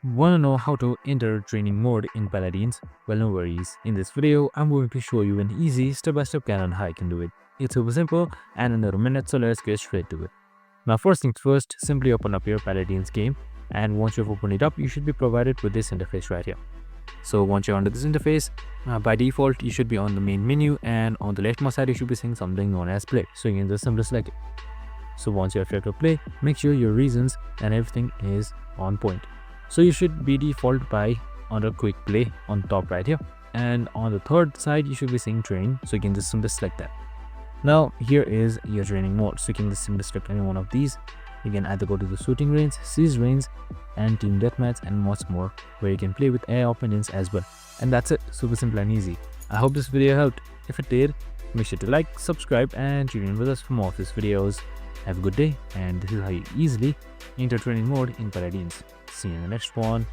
Want to know how to enter training mode in Paladins? Well, no worries. In this video, I'm going to show you an easy step-by-step guide on how you can do it. It's super simple and in a minute, so let's get straight to it. Now, first things first, simply open up your Paladins game, and once you've opened it up, you should be provided with this interface right here. So once you're under this interface, by default, you should be on the main menu, and on the leftmost side, you should be seeing something known as play. So you can just simply select it. So once you're ready to play, make sure your reasons and everything is on point. So you should be default by under quick play on top right here, and on the third side you should be seeing training, so you can just simply select that. Now here is your training mode, so you can just simply select any one of these. You can either go to the shooting range, siege range, and team deathmatch, and much more, where you can play with AI opponents as well. And that's it, super simple and easy. I hope this video helped. If it did, make sure to like, subscribe, and tune in with us for more of these videos. Have a good day, and this is how you easily enter training mode in Paladins. See you in the next one.